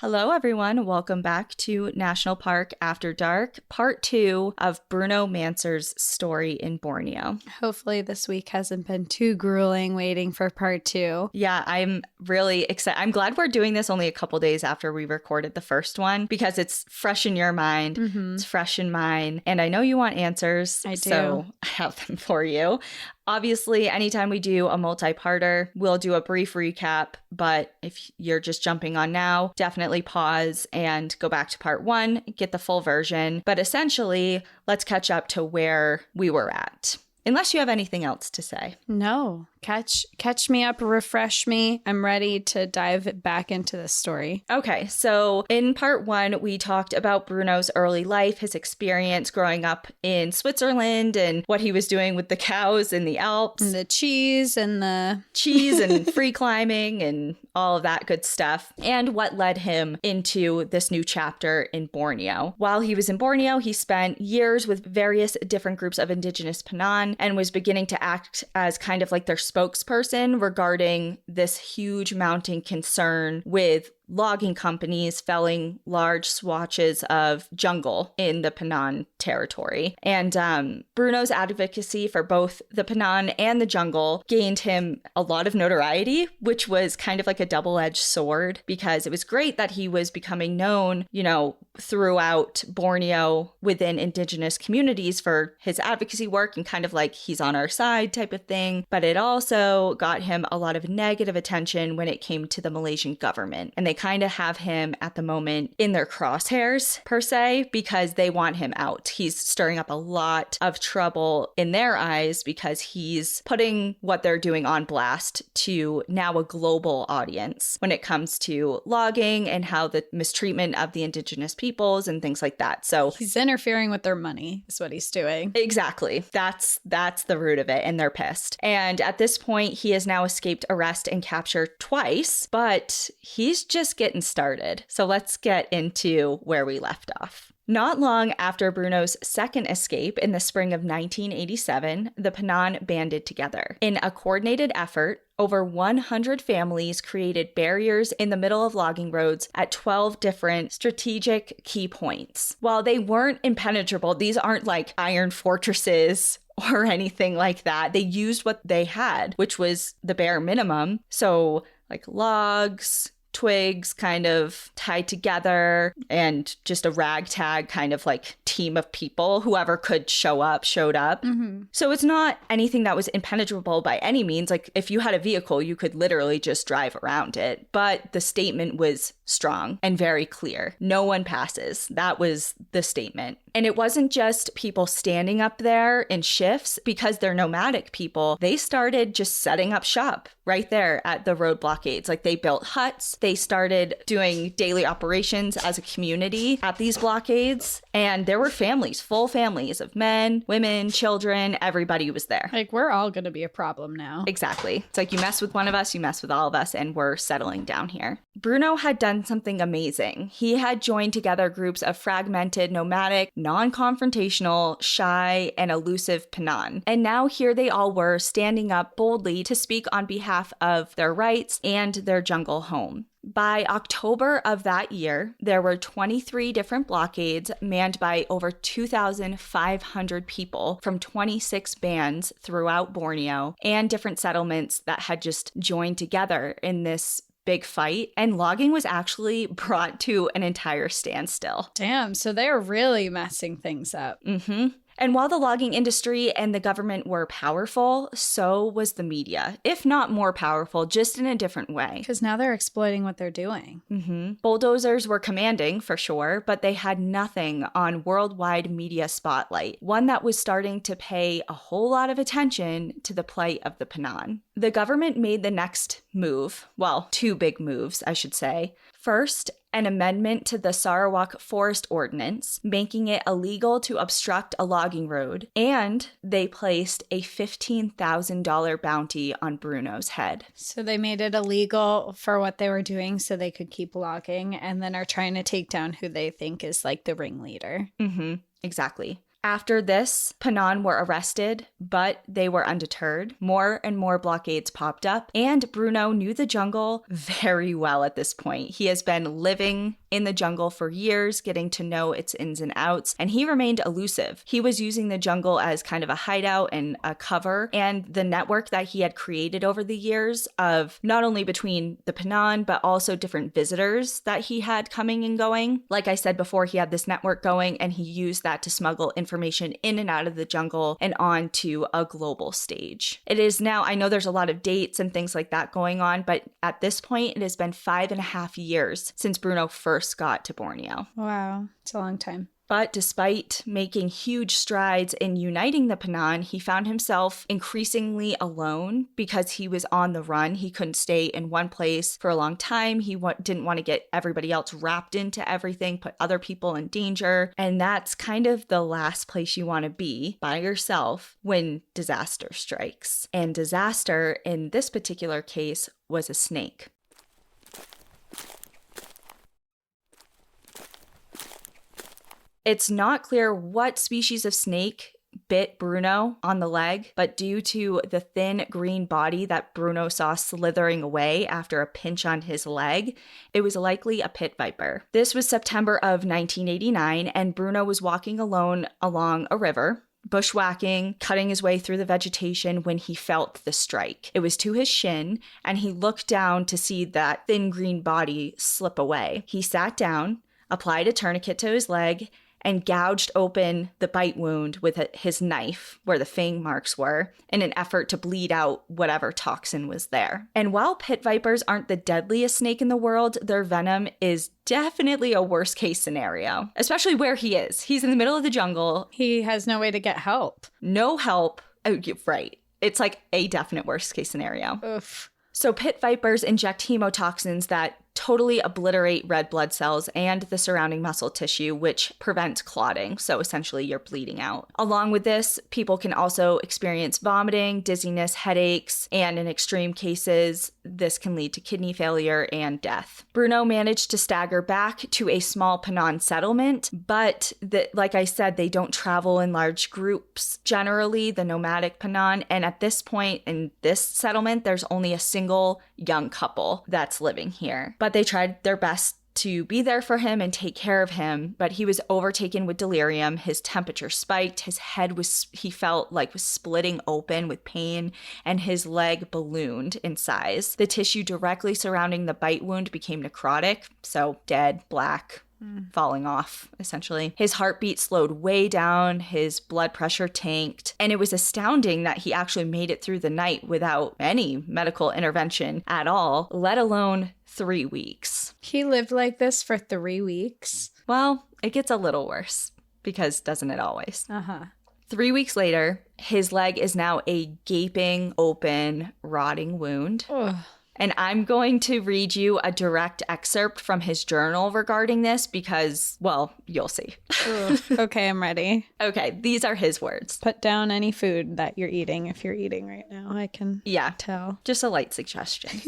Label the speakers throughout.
Speaker 1: Hello, everyone. Welcome back to National Park After Dark, part 2 of Bruno Manser's story in Borneo.
Speaker 2: Hopefully this week hasn't been too grueling waiting for part 2.
Speaker 1: Yeah, I'm really excited. I'm glad we're doing this only a couple days after we recorded the first one because it's fresh in your mind. It's fresh in mine. And I know you want answers.
Speaker 2: I do.
Speaker 1: So I have them for you. Obviously, anytime we do a multi-parter, we'll do a brief recap, but if you're just jumping on now, definitely pause and go back to part 1, get the full version. But essentially, let's catch up to where we were at. Unless you have anything else to say.
Speaker 2: No. Catch me up, refresh me. I'm ready to dive back into this story.
Speaker 1: Okay, so in part 1, we talked about Bruno's early life, his experience growing up in Switzerland and what he was doing with the cows in the Alps.
Speaker 2: And the cheese and
Speaker 1: free climbing and all of that good stuff. And what led him into this new chapter in Borneo. While he was in Borneo, he spent years with various different groups of indigenous Penan and was beginning to act as kind of like their spokesperson regarding this huge mounting concern with logging companies felling large swatches of jungle in the Penan territory. And Bruno's advocacy for both the Penan and the jungle gained him a lot of notoriety, which was kind of like a double-edged sword because it was great that he was becoming known, throughout Borneo within indigenous communities for his advocacy work and kind of like he's on our side type of thing. But it also got him a lot of negative attention when it came to the Malaysian government. And they kind of have him at the moment in their crosshairs per se because they want him out. He's stirring up a lot of trouble in their eyes because he's putting what they're doing on blast to now a global audience when it comes to logging and how the mistreatment of the indigenous peoples and things like that. So
Speaker 2: he's interfering with their money is what he's doing.
Speaker 1: Exactly. That's the root of it, and they're pissed. And at this point, he has now escaped arrest and capture twice, but he's just getting started. So let's get into where we left off. Not long after Bruno's second escape in the spring of 1987, the Penan banded together. In a coordinated effort, over 100 families created barriers in the middle of logging roads at 12 different strategic key points. While they weren't impenetrable, these aren't like iron fortresses or anything like that. They used what they had, which was the bare minimum. So like logs, twigs kind of tied together, and just a ragtag kind of like team of people. Whoever could show up, showed up. So it's not anything that was impenetrable by any means. Like if you had a vehicle, you could literally just drive around it. But the statement was strong and very clear. No one passes. That was the statement. And it wasn't just people standing up there in shifts because they're nomadic people. They started just setting up shop right there at the road blockades. Like they built huts. They started doing daily operations as a community at these blockades. And there were families, full families of men, women, children. Everybody was there.
Speaker 2: Like we're all going to be a problem now.
Speaker 1: Exactly. It's like you mess with one of us, you mess with all of us, and we're settling down here. Bruno had done something amazing. He had joined together groups of fragmented, nomadic, non-confrontational, shy, and elusive Penan. And now here they all were standing up boldly to speak on behalf of their rights and their jungle home. By October of that year, there were 23 different blockades manned by over 2,500 people from 26 bands throughout Borneo and different settlements that had just joined together in this big fight, and logging was actually brought to an entire standstill.
Speaker 2: Damn, so they're really messing things up.
Speaker 1: And while the logging industry and the government were powerful, so was the media, if not more powerful, just in a different way.
Speaker 2: Because now they're exploiting what they're doing.
Speaker 1: Bulldozers were commanding, for sure, but they had nothing on worldwide media spotlight, one that was starting to pay a whole lot of attention to the plight of the Penan. The government made the next move, well, two big moves, I should say. First, an amendment to the Sarawak Forest Ordinance, making it illegal to obstruct a logging road, and they placed a $15,000 bounty on Bruno's head.
Speaker 2: So they made it illegal for what they were doing so they could keep logging, and then are trying to take down who they think is like the ringleader.
Speaker 1: Exactly. After this, Penan were arrested, but they were undeterred. More and more blockades popped up, and Bruno knew the jungle very well at this point. He has been living in the jungle for years, getting to know its ins and outs, and he remained elusive. He was using the jungle as kind of a hideout and a cover, and the network that he had created over the years of not only between the Penan, but also different visitors that he had coming and going. Like I said before, he had this network going, and he used that to smuggle information in and out of the jungle and onto a global stage. It is now, I know there's a lot of dates and things like that going on, but at this point, it has been 5.5 years since Bruno first got to Borneo.
Speaker 2: Wow, it's a long time.
Speaker 1: But despite making huge strides in uniting the Penan, he found himself increasingly alone because he was on the run. He couldn't stay in one place for a long time. He didn't want to get everybody else wrapped into everything, put other people in danger. And that's kind of the last place you want to be, by yourself, when disaster strikes. And disaster in this particular case was a snake. It's not clear what species of snake bit Bruno on the leg, but due to the thin green body that Bruno saw slithering away after a pinch on his leg, it was likely a pit viper. This was September of 1989, and Bruno was walking alone along a river, bushwhacking, cutting his way through the vegetation when he felt the strike. It was to his shin, and he looked down to see that thin green body slip away. He sat down, applied a tourniquet to his leg, and gouged open the bite wound with his knife where the fang marks were in an effort to bleed out whatever toxin was there. And while pit vipers aren't the deadliest snake in the world, their venom is definitely a worst case scenario, especially where he is. He's in the middle of the jungle.
Speaker 2: He has no way to get help.
Speaker 1: No help. Oh, right. It's like a definite worst case scenario.
Speaker 2: Oof.
Speaker 1: So pit vipers inject hemotoxins that totally obliterate red blood cells and the surrounding muscle tissue, which prevents clotting. So essentially you're bleeding out. Along with this, people can also experience vomiting, dizziness, headaches, and in extreme cases, this can lead to kidney failure and death. Bruno managed to stagger back to a small Penan settlement, but like I said, they don't travel in large groups. Generally, the nomadic Penan, and at this point in this settlement, there's only a single young couple that's living here. But they tried their best to be there for him and take care of him, but he was overtaken with delirium. His temperature spiked, his head he felt like was splitting open with pain, and his leg ballooned in size. The tissue directly surrounding the bite wound became necrotic, so dead, black, falling off, essentially. His heartbeat slowed way down, his blood pressure tanked, and it was astounding that he actually made it through the night without any medical intervention at all, let alone 3 weeks.
Speaker 2: He lived like this for 3 weeks?
Speaker 1: Well, it gets a little worse, because doesn't it always? 3 weeks later, his leg is now a gaping, open, rotting wound.
Speaker 2: Ugh.
Speaker 1: And I'm going to read you a direct excerpt from his journal regarding this because, well, you'll see.
Speaker 2: Okay, I'm ready.
Speaker 1: Okay, these are his words.
Speaker 2: Put down any food that you're eating if you're eating right now. I can tell.
Speaker 1: Just a light suggestion.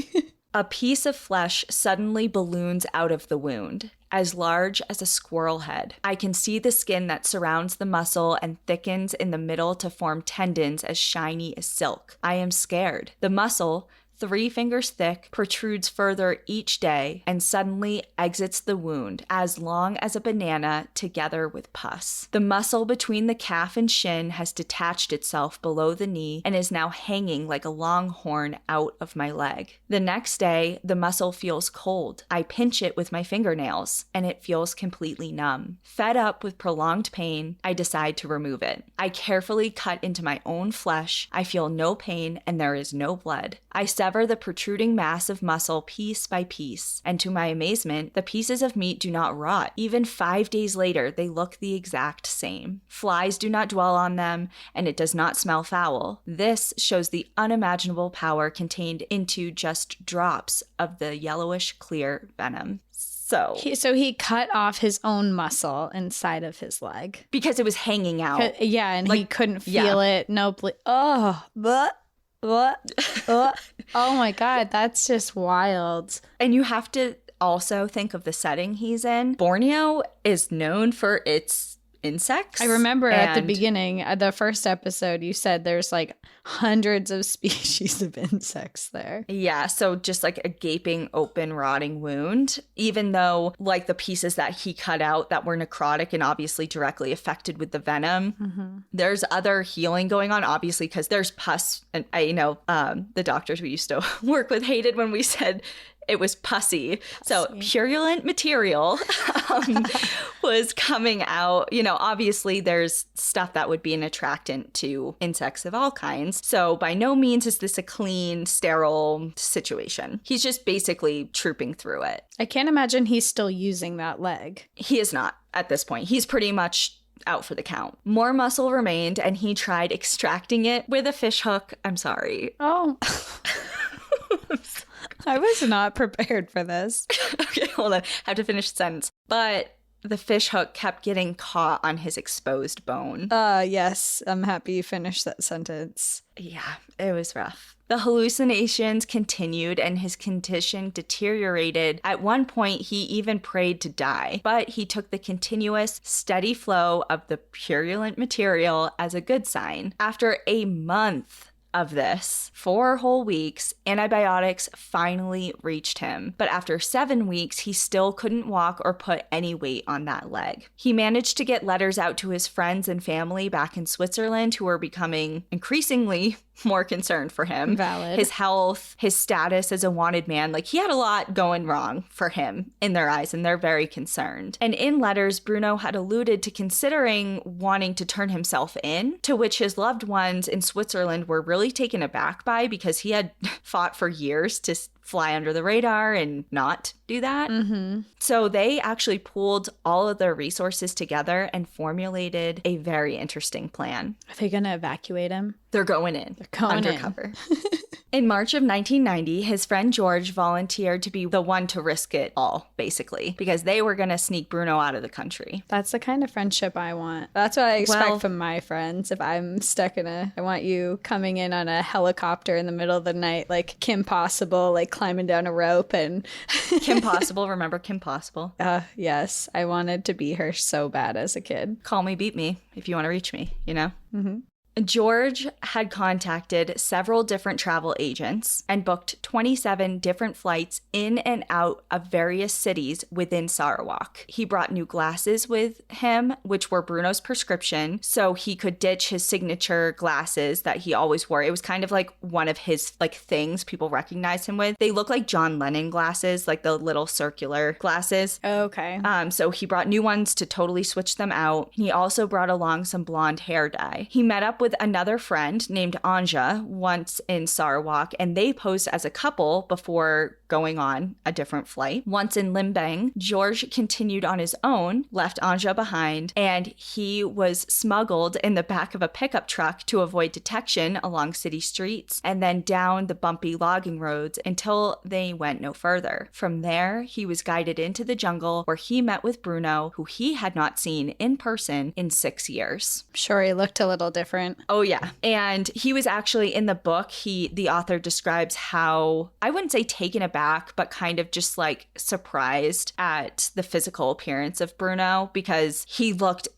Speaker 1: A piece of flesh suddenly balloons out of the wound, as large as a squirrel head. I can see the skin that surrounds the muscle and thickens in the middle to form tendons as shiny as silk. I am scared. The muscle, 3 fingers thick, protrudes further each day and suddenly exits the wound, as long as a banana together with pus. The muscle between the calf and shin has detached itself below the knee and is now hanging like a long horn out of my leg. The next day, the muscle feels cold. I pinch it with my fingernails, and it feels completely numb. Fed up with prolonged pain, I decide to remove it. I carefully cut into my own flesh. I feel no pain, and there is no blood. I sever the protruding mass of muscle piece by piece, and to my amazement, the pieces of meat do not rot. Even 5 days later, they look the exact same. Flies do not dwell on them, and it does not smell foul. This shows the unimaginable power contained into just drops of the yellowish clear venom. So
Speaker 2: he cut off his own muscle inside of his leg.
Speaker 1: Because it was hanging out.
Speaker 2: Yeah, and he couldn't feel it. No Oh, but... Oh my God, that's just wild.
Speaker 1: And you have to also think of the setting he's in. Borneo is known for its insects.
Speaker 2: I remember at the beginning, the first episode, you said there's like hundreds of species of insects there.
Speaker 1: Yeah, so just like a gaping, open, rotting wound, even though like the pieces that he cut out that were necrotic and obviously directly affected with the venom, there's other healing going on, obviously, because there's pus. And I know the doctors we used to work with hated when we said it was pussy. So purulent material was coming out. You know, obviously there's stuff that would be an attractant to insects of all kinds. So by no means is this a clean, sterile situation. He's just basically trooping through it.
Speaker 2: I can't imagine he's still using that leg.
Speaker 1: He is not at this point. He's pretty much out for the count. More muscle remained, and he tried extracting it with a fish hook. I'm sorry.
Speaker 2: Oh. I was not prepared for this.
Speaker 1: Okay, hold on. I have to finish the sentence. But the fish hook kept getting caught on his exposed bone.
Speaker 2: Yes. I'm happy you finished that sentence.
Speaker 1: Yeah, it was rough. The hallucinations continued and his condition deteriorated. At one point, he even prayed to die, but he took the continuous, steady flow of the purulent material as a good sign. After a month of this, 4 whole weeks, antibiotics finally reached him. But after 7 weeks, he still couldn't walk or put any weight on that leg. He managed to get letters out to his friends and family back in Switzerland who were becoming increasingly more concerned for him.
Speaker 2: Valid.
Speaker 1: His health, his status as a wanted man. Like, he had a lot going wrong for him in their eyes, and they're very concerned. And in letters, Bruno had alluded to considering wanting to turn himself in, to which his loved ones in Switzerland were really taken aback by, because he had fought for years to fly under the radar and not do that. So they actually pooled all of their resources together and formulated a very interesting plan.
Speaker 2: Are they going to evacuate him?
Speaker 1: They're going in.
Speaker 2: They're going
Speaker 1: undercover. In March of 1990, his friend George volunteered to be the one to risk it all, basically, because they were going to sneak Bruno out of the country.
Speaker 2: That's the kind of friendship I want. That's what I expect from my friends. If I'm stuck I want you coming in on a helicopter in the middle of the night, like Kim Possible, like climbing down a rope and...
Speaker 1: Kim Possible, remember Kim Possible?
Speaker 2: Yes, I wanted to be her so bad as a kid.
Speaker 1: Call me, beat me, if you want to reach me, you know? George had contacted several different travel agents and booked 27 different flights in and out of various cities within Sarawak. He brought new glasses with him, which were Bruno's prescription, so he could ditch his signature glasses that he always wore. It was kind of like one of his like things people recognize him with. They look like John Lennon glasses, like the little circular glasses.
Speaker 2: Okay.
Speaker 1: So he brought new ones to totally switch them out. He also brought along some blonde hair dye. He met up with another friend named Anja once in Sarawak, and they posed as a couple before going on a different flight. Once in Limbang, George continued on his own, left Anja behind, and he was smuggled in the back of a pickup truck to avoid detection along city streets and then down the bumpy logging roads until they went no further. From there, he was guided into the jungle where he met with Bruno, who he had not seen in person in 6 years.
Speaker 2: Sure, he looked a little different.
Speaker 1: Oh, yeah. And he was actually in the book, the author describes how, I wouldn't say taken aback, but kind of just like surprised at the physical appearance of Bruno, because he looked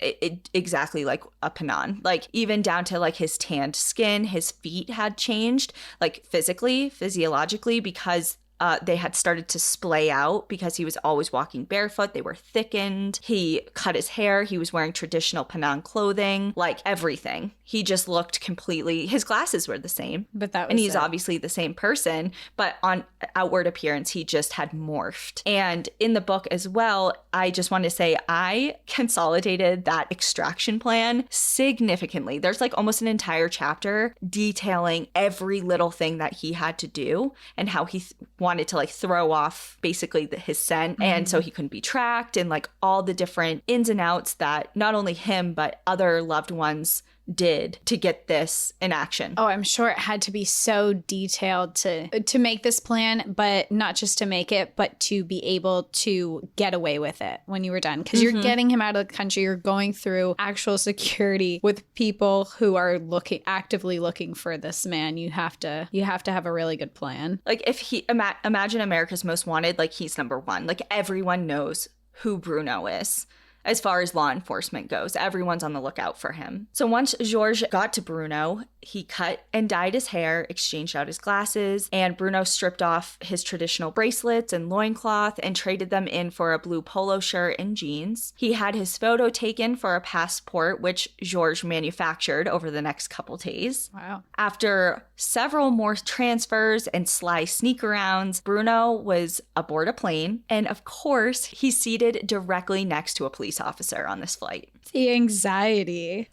Speaker 1: exactly like a Panan. Like, even down to like his tanned skin, his feet had changed, like physically, physiologically, because they had started to splay out because he was always walking barefoot. They were thickened. He cut his hair. He was wearing traditional Penang clothing, like everything. He just looked completely, his glasses were the same.
Speaker 2: But that was
Speaker 1: and he's obviously the same person, but on outward appearance, he just had morphed. And in the book as well, I just want to say I consolidated that extraction plan significantly. There's like almost an entire chapter detailing every little thing that he had to do and how he wanted to like throw off basically his scent, and so he couldn't be tracked, and like all the different ins and outs that not only him but other loved ones did to get this in action.
Speaker 2: Oh, I'm sure it had to be so detailed to make this plan, but not just to make it, but to be able to get away with it when you were done. Because you're getting him out of the country, you're going through actual security with people who are actively looking for this man. You have to have a really good plan.
Speaker 1: Like, if he imagine America's Most Wanted, like he's number one. Like, everyone knows who Bruno is. as far as law enforcement goes. Everyone's on the lookout for him. So once Georges got to Bruno, he cut and dyed his hair, exchanged out his glasses, and Bruno stripped off his traditional bracelets and loincloth and traded them in for a blue polo shirt and jeans. He had his photo taken for a passport, which Georges manufactured over the next couple days.
Speaker 2: Wow.
Speaker 1: After several more transfers and sly sneak arounds, Bruno was aboard a plane, and of course, he's seated directly next to a police officer on this flight.
Speaker 2: The anxiety.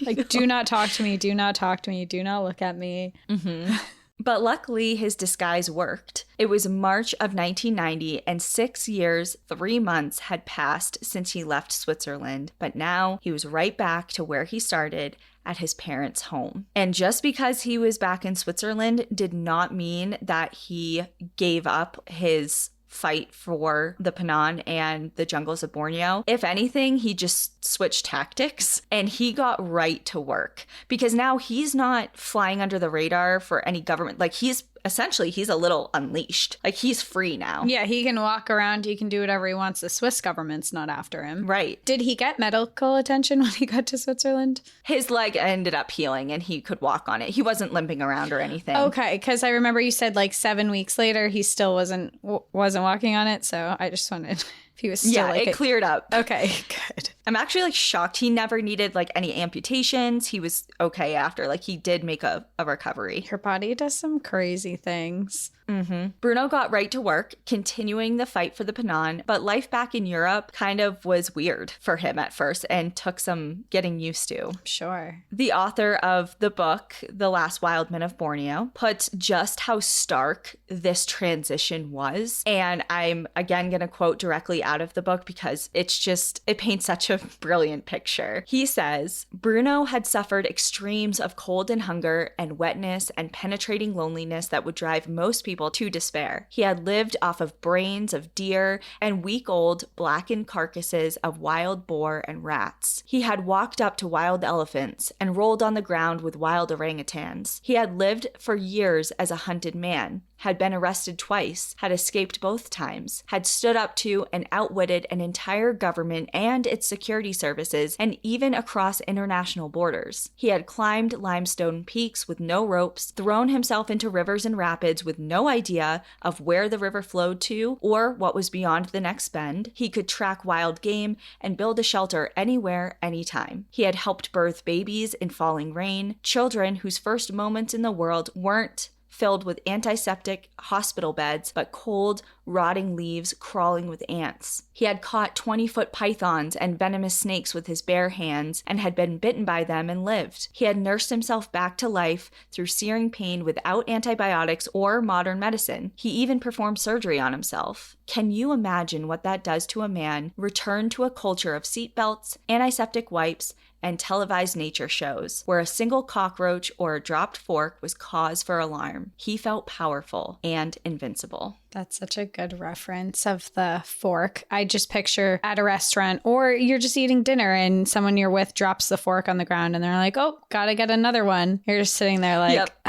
Speaker 2: Like, do not talk to me, do not talk to me, do not look at me.
Speaker 1: Mm-hmm. But luckily, his disguise worked. It was March of 1990, and 6 years, 3 months had passed since he left Switzerland. But now he was right back to where he started, at his parents' home. And just because he was back in Switzerland did not mean that he gave up his fight for the Penan and the jungles of Borneo. If anything, he just switched tactics and he got right to work, because now he's not flying under the radar for any government. Like, he's a little unleashed. Like, he's free now.
Speaker 2: Yeah, he can walk around. He can do whatever he wants. The Swiss government's not after him.
Speaker 1: Right.
Speaker 2: Did he get medical attention when he got to Switzerland?
Speaker 1: His leg ended up healing and he could walk on it. He wasn't limping around or anything.
Speaker 2: Okay, because I remember you said like 7 weeks later he still wasn't walking on it. So I just wanted... He was still
Speaker 1: it cleared up.
Speaker 2: Okay, good.
Speaker 1: I'm actually like shocked he never needed like any amputations. He was okay after. Like, he did make a recovery.
Speaker 2: Your body does some crazy things.
Speaker 1: Mm-hmm. Bruno got right to work, continuing the fight for the Penan, but life back in Europe kind of was weird for him at first and took some getting used to.
Speaker 2: Sure.
Speaker 1: The author of the book, The Last Wild Men of Borneo, puts just how stark this transition was. And I'm again going to quote directly out of the book because it paints such a brilliant picture. He says, Bruno had suffered extremes of cold and hunger and wetness and penetrating loneliness that would drive most people to despair. He had lived off of brains of deer and week-old blackened carcasses of wild boar and rats. He had walked up to wild elephants and rolled on the ground with wild orangutans. He had lived for years as a hunted man, had been arrested twice, had escaped both times, had stood up to and outwitted an entire government and its security services, and even across international borders. He had climbed limestone peaks with no ropes, thrown himself into rivers and rapids with no idea of where the river flowed to or what was beyond the next bend. He could track wild game and build a shelter anywhere, anytime. He had helped birth babies in falling rain, children whose first moments in the world weren't filled with antiseptic hospital beds, but cold, rotting leaves crawling with ants. He had caught 20-foot pythons and venomous snakes with his bare hands and had been bitten by them and lived. He had nursed himself back to life through searing pain without antibiotics or modern medicine. He even performed surgery on himself. Can you imagine what that does to a man returned to a culture of seatbelts, antiseptic wipes, and televised nature shows, where a single cockroach or a dropped fork was cause for alarm? He felt powerful and invincible.
Speaker 2: That's such a good reference of the fork. I just picture at a restaurant, or you're just eating dinner and someone you're with drops the fork on the ground and they're like, oh, gotta get another one. You're just sitting there like, yep.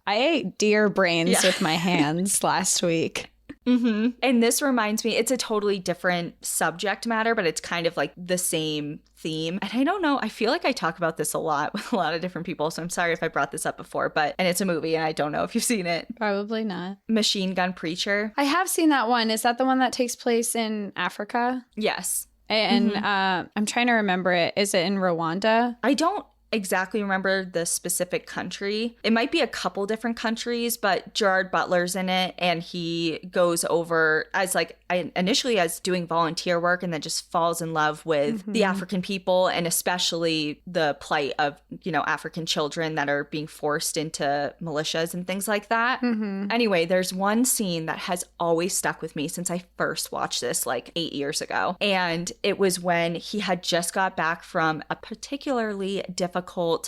Speaker 2: I ate deer brains with my hands last week.
Speaker 1: Mm-hmm. And this reminds me, it's a totally different subject matter, but it's kind of like the same theme. And I don't know, I feel like I talk about this a lot with a lot of different people, so I'm sorry if I brought this up before, and it's a movie and I don't know if you've seen it.
Speaker 2: Probably not.
Speaker 1: Machine Gun Preacher.
Speaker 2: I have seen that one. Is that the one that takes place in Africa?
Speaker 1: Yes.
Speaker 2: And I'm trying to remember it. Is it in Rwanda?
Speaker 1: I don't exactly remember the specific country. It might be a couple different countries, but Gerard Butler's in it, and he goes over as initially as doing volunteer work, and then just falls in love with the African people, and especially the plight of, African children that are being forced into militias and things like that. Anyway, there's one scene that has always stuck with me since I first watched this 8 years ago. And it was when he had just got back from a particularly difficult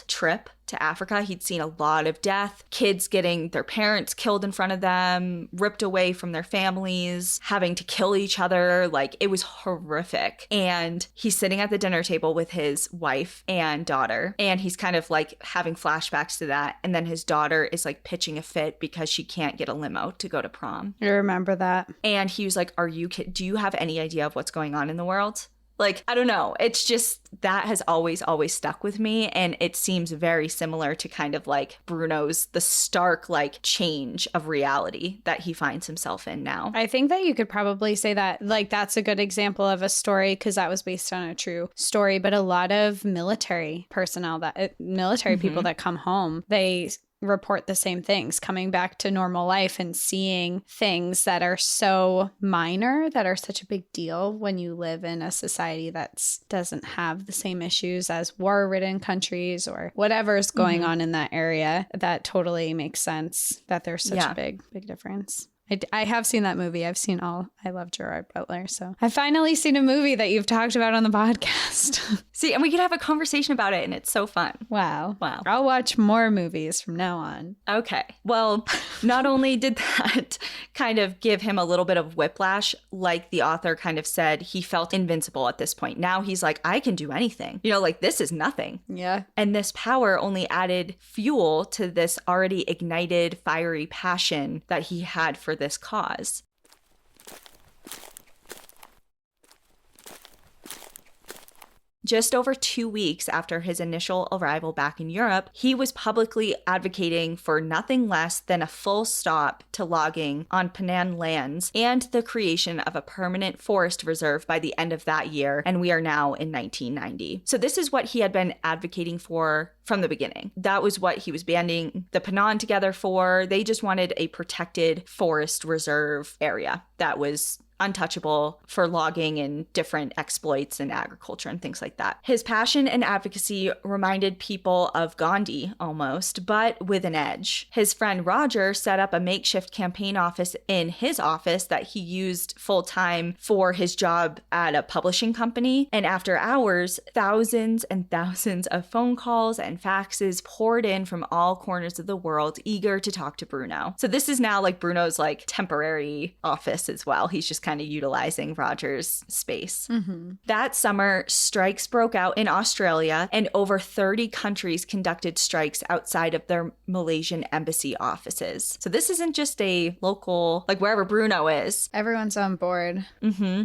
Speaker 1: trip to Africa. He'd seen a lot of death, kids getting their parents killed in front of them, ripped away from their families, having to kill each other. It was horrific. And he's sitting at the dinner table with his wife and daughter, and he's kind of having flashbacks to that. And then his daughter is pitching a fit because she can't get a limo to go to prom.
Speaker 2: I remember that.
Speaker 1: And he was like, do you have any idea of what's going on in the world? Like, I don't know. It's just that has always stuck with me. And it seems very similar to kind of like Bruno's, the stark like change of reality that he finds himself in now.
Speaker 2: I think that you could probably say that like that's a good example of a story because that was based on a true story. But a lot of military personnel, people that come home, they report the same things, coming back to normal life and seeing things that are so minor, that are such a big deal when you live in a society that doesn't have the same issues as war-ridden countries or whatever's going on in that area. That totally makes sense that there's such a big difference. I have seen that movie. I've seen all. I love Gerard Butler. So I've finally seen a movie that you've talked about on the podcast.
Speaker 1: See, and we could have a conversation about it, and it's so fun.
Speaker 2: Wow. I'll watch more movies from now on.
Speaker 1: Okay. Well, not only did that kind of give him a little bit of whiplash, like the author kind of said, he felt invincible at this point. Now he's like, I can do anything. You know, like this is nothing.
Speaker 2: Yeah.
Speaker 1: And this power only added fuel to this already ignited, fiery passion that he had for this cause. Just over 2 weeks after his initial arrival back in Europe, he was publicly advocating for nothing less than a full stop to logging on Penan lands and the creation of a permanent forest reserve by the end of that year, and we are now in 1990. So this is what he had been advocating for from the beginning. That was what he was banding the Penan together for. They just wanted a protected forest reserve area that was untouchable for logging and different exploits in agriculture and things like that. His passion and advocacy reminded people of Gandhi almost, but with an edge. His friend Roger set up a makeshift campaign office in his office that he used full-time for his job at a publishing company. And after hours, thousands and thousands of phone calls and faxes poured in from all corners of the world, eager to talk to Bruno. So this is now like Bruno's like temporary office as well. He's just kind of utilizing Roger's space. That summer, strikes broke out in Australia, and over 30 countries conducted strikes outside of their Malaysian embassy offices. So this isn't just a local, like wherever Bruno is.
Speaker 2: Everyone's on board.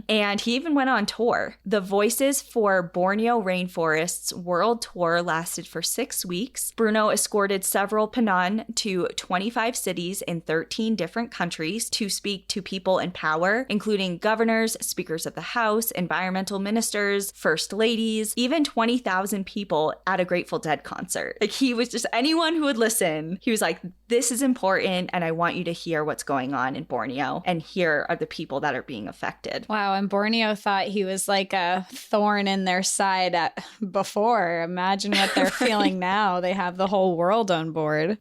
Speaker 1: And he even went on tour. The Voices for Borneo Rainforests world tour lasted for 6 weeks. Bruno escorted several Penan to 25 cities in 13 different countries to speak to people in power, including governors, speakers of the House, environmental ministers, first ladies, even 20,000 people at a Grateful Dead concert. Like he was just anyone who would listen. He was like, this is important and I want you to hear what's going on in Borneo, and here are the people that are being affected.
Speaker 2: Wow, and Borneo thought he was like a thorn in their side before. Imagine what they're feeling now. They have the whole world on board.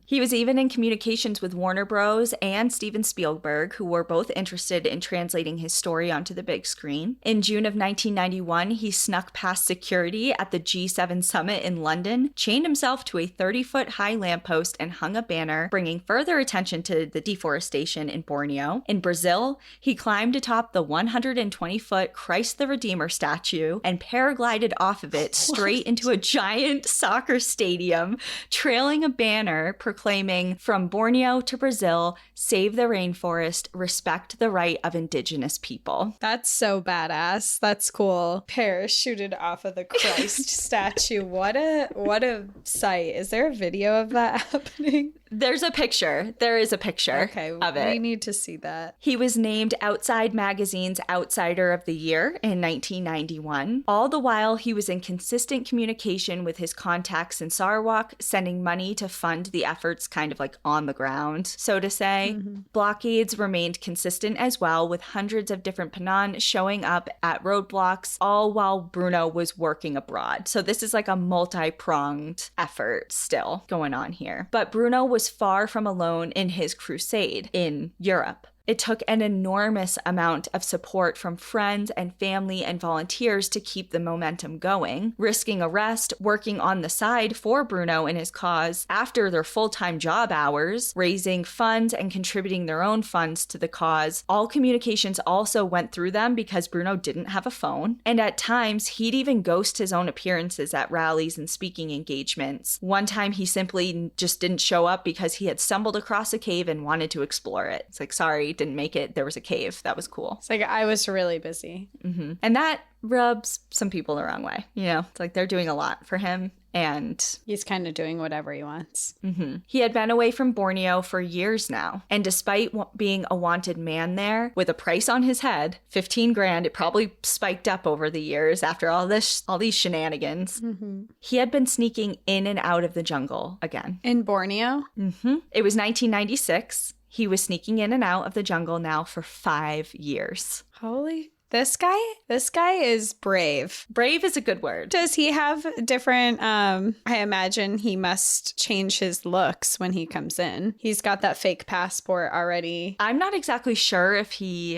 Speaker 1: He was even in communications with Warner Bros. And Steven Spielberg, who were both interested in translating his story onto the big screen. In June of 1991, he snuck past security at the G7 summit in London, chained himself to a 30-foot high lamppost, and hung a banner, bringing further attention to the deforestation in Borneo. In Brazil, he climbed atop the 120-foot Christ the Redeemer statue and paraglided off of it straight into a giant soccer stadium, trailing a banner proclaiming, "From Borneo to Brazil, save the rainforest, respect the right of indigenous people."
Speaker 2: That's so badass. That's cool. Parachuted off of the Christ statue. What a sight. Is there a video of that happening?
Speaker 1: There's a picture. There is a picture of it.
Speaker 2: We need to see that.
Speaker 1: He was named Outside Magazine's Outsider of the Year in 1991. All the while, he was in consistent communication with his contacts in Sarawak, sending money to fund the efforts kind of like on the ground, so to say. Blockades remained consistent as well, with hundreds of different Penan showing up at roadblocks, all while Bruno was working abroad. So this is like a multi-pronged effort still going on here. But Bruno was far from alone in his crusade in Europe. It took an enormous amount of support from friends and family and volunteers to keep the momentum going, risking arrest, working on the side for Bruno and his cause after their full-time job hours, raising funds and contributing their own funds to the cause. All communications also went through them because Bruno didn't have a phone, and at times he'd even ghost his own appearances at rallies and speaking engagements. One time he simply just didn't show up because he had stumbled across a cave and wanted to explore it. It's like, sorry, didn't make it, there was a cave. That was cool.
Speaker 2: It's like, I was really busy.
Speaker 1: Mm-hmm. And that rubs some people the wrong way. You know, it's like they're doing a lot for him. And
Speaker 2: he's kind of doing whatever he wants.
Speaker 1: Mm-hmm. He had been away from Borneo for years now. And despite being a wanted man there with a price on his head, 15 grand, it probably spiked up over the years after all these shenanigans.
Speaker 2: Mm-hmm.
Speaker 1: He had been sneaking in and out of the jungle again.
Speaker 2: In Borneo?
Speaker 1: Mm-hmm. It was 1996. He was sneaking in and out of the jungle now for 5 years.
Speaker 2: Holy... This guy is brave.
Speaker 1: Brave is a good word.
Speaker 2: Does he have different, I imagine he must change his looks when he comes in. He's got that fake passport already.
Speaker 1: I'm not exactly sure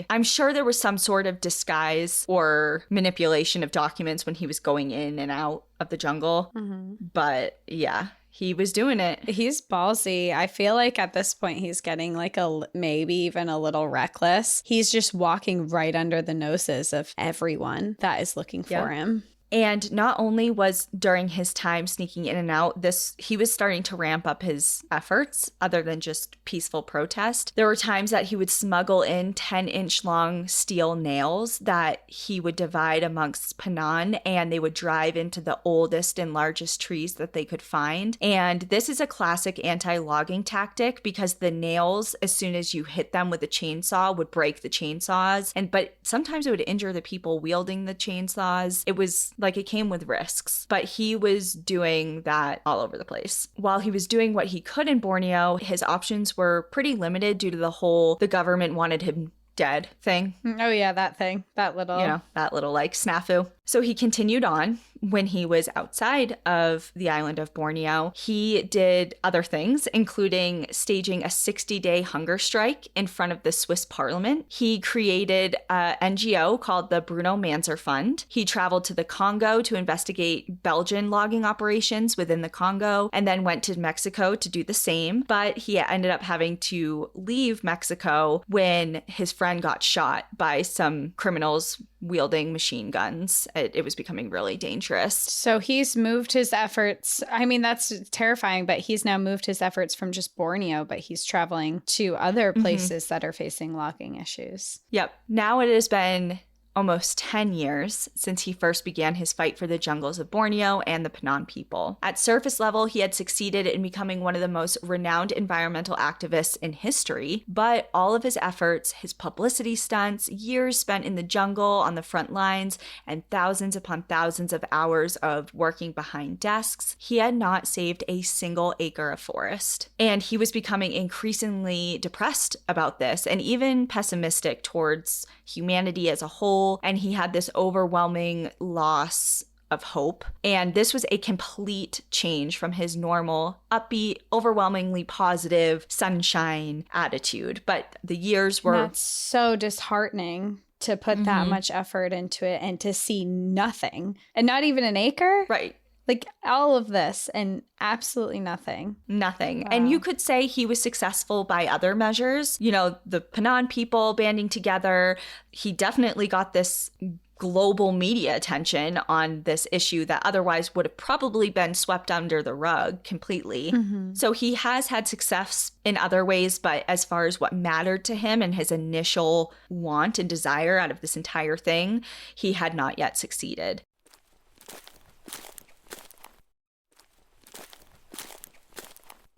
Speaker 1: I'm sure there was some sort of disguise or manipulation of documents when he was going in and out of the jungle. Mm-hmm. But yeah. He was doing it.
Speaker 2: He's ballsy. I feel like at this point he's getting like maybe even a little reckless. He's just walking right under the noses of everyone that is looking for him.
Speaker 1: And not only was during his time sneaking in and out, he was starting to ramp up his efforts other than just peaceful protest. There were times that he would smuggle in 10-inch long steel nails that he would divide amongst Panan, and they would drive into the oldest and largest trees that they could find. And this is a classic anti-logging tactic because the nails, as soon as you hit them with a chainsaw, would break the chainsaws. But sometimes it would injure the people wielding the chainsaws. It was like it came with risks, but he was doing that all over the place. While he was doing what he could in Borneo, his options were pretty limited due to the government wanted him dead thing.
Speaker 2: Oh yeah, that thing. That little
Speaker 1: like snafu. So he continued on. When he was outside of the island of Borneo, he did other things, including staging a 60-day hunger strike in front of the Swiss parliament. He created an NGO called the Bruno Manser Fund. He traveled to the Congo to investigate Belgian logging operations within the Congo, and then went to Mexico to do the same. But he ended up having to leave Mexico when his friend got shot by some criminals wielding machine guns. It was becoming really dangerous.
Speaker 2: So he's moved his efforts. I mean, that's terrifying, but he's now moved his efforts from just Borneo, but he's traveling to other places that are facing logging issues.
Speaker 1: Yep. Now it has been almost 10 years since he first began his fight for the jungles of Borneo and the Panan people. At surface level, he had succeeded in becoming one of the most renowned environmental activists in history, but all of his efforts, his publicity stunts, years spent in the jungle on the front lines, and thousands upon thousands of hours of working behind desks, he had not saved a single acre of forest. And he was becoming increasingly depressed about this and even pessimistic towards humanity as a whole. And he had this overwhelming loss of hope. And this was a complete change from his normal, upbeat, overwhelmingly positive, sunshine attitude. But the years were...
Speaker 2: That's so disheartening to put that much effort into it and to see nothing. And not even an acre?
Speaker 1: Right.
Speaker 2: Like all of this and absolutely nothing.
Speaker 1: Nothing. Wow. And you could say he was successful by other measures. You know, the Panan people banding together. He definitely got this global media attention on this issue that otherwise would have probably been swept under the rug completely. Mm-hmm. So he has had success in other ways, but as far as what mattered to him and his initial want and desire out of this entire thing, he had not yet succeeded.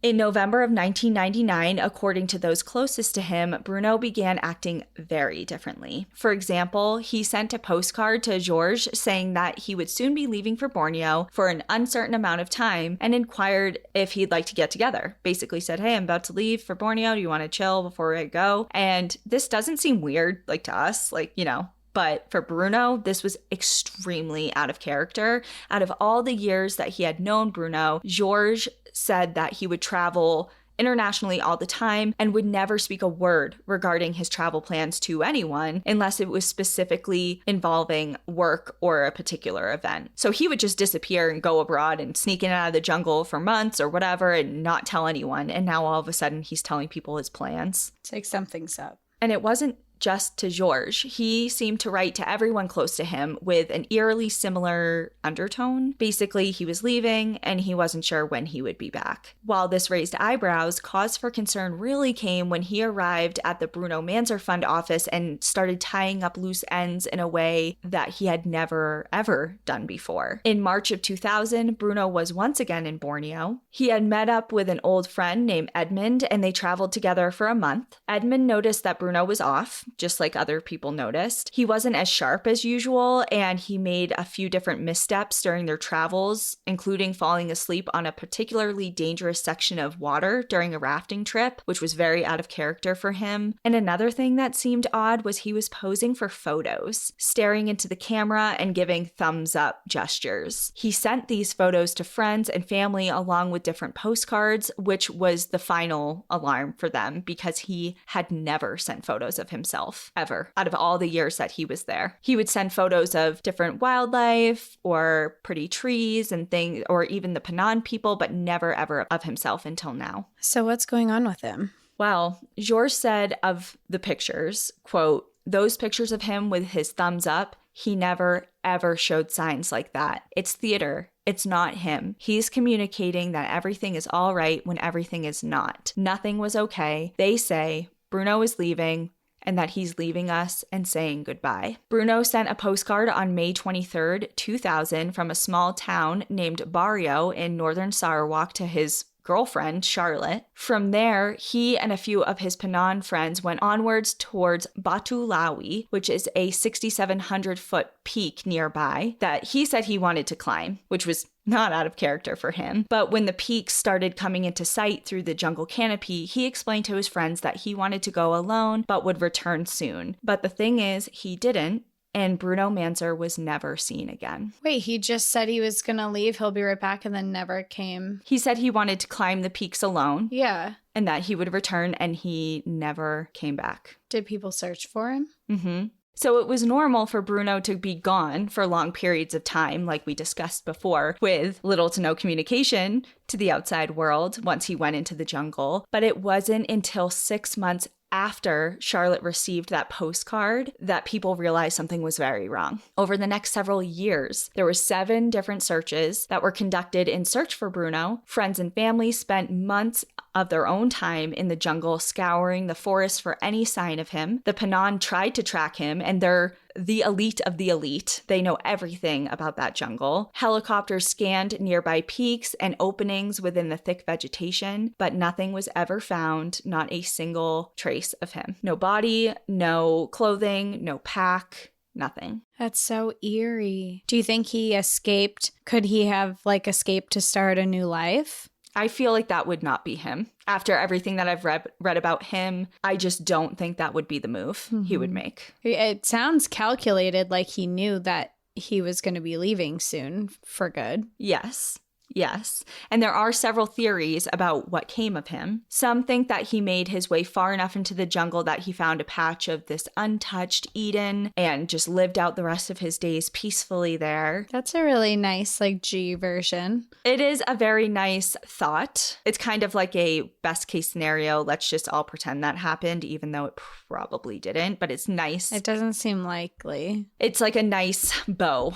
Speaker 1: In November of 1999, according to those closest to him, Bruno began acting very differently. For example, he sent a postcard to Georges saying that he would soon be leaving for Borneo for an uncertain amount of time and inquired if he'd like to get together. Basically said, hey, I'm about to leave for Borneo. Do you want to chill before I go? And this doesn't seem weird, like to us, like, you know. But for Bruno, this was extremely out of character. Out of all the years that he had known Bruno, Georges said that he would travel internationally all the time and would never speak a word regarding his travel plans to anyone unless it was specifically involving work or a particular event. So he would just disappear and go abroad and sneak in and out of the jungle for months or whatever and not tell anyone. And now all of a sudden he's telling people his plans.
Speaker 2: It's like something's up.
Speaker 1: And it wasn't just to Georges. He seemed to write to everyone close to him with an eerily similar undertone. Basically, he was leaving and he wasn't sure when he would be back. While this raised eyebrows, cause for concern really came when he arrived at the Bruno Manser Fund office and started tying up loose ends in a way that he had never, ever done before. In March of 2000, Bruno was once again in Borneo. He had met up with an old friend named Edmund and they traveled together for a month. Edmund noticed that Bruno was off, just like other people noticed. He wasn't as sharp as usual, and he made a few different missteps during their travels, including falling asleep on a particularly dangerous section of water during a rafting trip, which was very out of character for him. And another thing that seemed odd was he was posing for photos, staring into the camera and giving thumbs up gestures. He sent these photos to friends and family along with different postcards, which was the final alarm for them because he had never sent photos of himself ever out of all the years that he was there. He would send photos of different wildlife or pretty trees and things, or even the Penan people, but never ever of himself until now.
Speaker 2: So what's going on with him?
Speaker 1: Well, Georges said of the pictures, quote, "Those pictures of him with his thumbs up, he never ever showed signs like that. It's theater. It's not him. He's communicating that everything is all right when everything is not. Nothing was okay. They say Bruno is leaving, and that he's leaving us and saying goodbye." Bruno sent a postcard on May 23rd, 2000 from a small town named Barrio in northern Sarawak to his girlfriend, Charlotte. From there, he and a few of his Penan friends went onwards towards Batu Lawi, which is a 6,700-foot peak nearby that he said he wanted to climb, which was not out of character for him. But when the peaks started coming into sight through the jungle canopy, he explained to his friends that he wanted to go alone, but would return soon. But the thing is, he didn't. And Bruno Manser was never seen again.
Speaker 2: Wait, he just said he was going to leave, he'll be right back, and then never came.
Speaker 1: He said he wanted to climb the peaks alone.
Speaker 2: Yeah.
Speaker 1: And that he would return, and he never came back.
Speaker 2: Did people search for him?
Speaker 1: Mm-hmm. So it was normal for Bruno to be gone for long periods of time, like we discussed before, with little to no communication to the outside world once he went into the jungle. But it wasn't until 6 months after Charlotte received that postcard that people realized something was very wrong. Over the next several years, there were 7 different searches that were conducted in search for Bruno. Friends and family spent months of their own time in the jungle scouring the forest for any sign of him. The Penan tried to track him, and they're the elite of the elite. They know everything about that jungle. Helicopters scanned nearby peaks and openings within the thick vegetation, but nothing was ever found, not a single trace of him. No body, no clothing, no pack, nothing.
Speaker 2: That's so eerie. Do you think he escaped? Could he have escaped to start a new life?
Speaker 1: I feel like that would not be him. After everything that I've read about him, I just don't think that would be the move he would make.
Speaker 2: It sounds calculated, like he knew that he was going to be leaving soon for good.
Speaker 1: Yes. Yes. And there are several theories about what came of him. Some think that he made his way far enough into the jungle that he found a patch of this untouched Eden and just lived out the rest of his days peacefully there.
Speaker 2: That's a really nice, G version.
Speaker 1: It is a very nice thought. It's kind of like a best case scenario. Let's just all pretend that happened, even though it probably didn't, but it's nice.
Speaker 2: It doesn't seem likely.
Speaker 1: It's like a nice bow,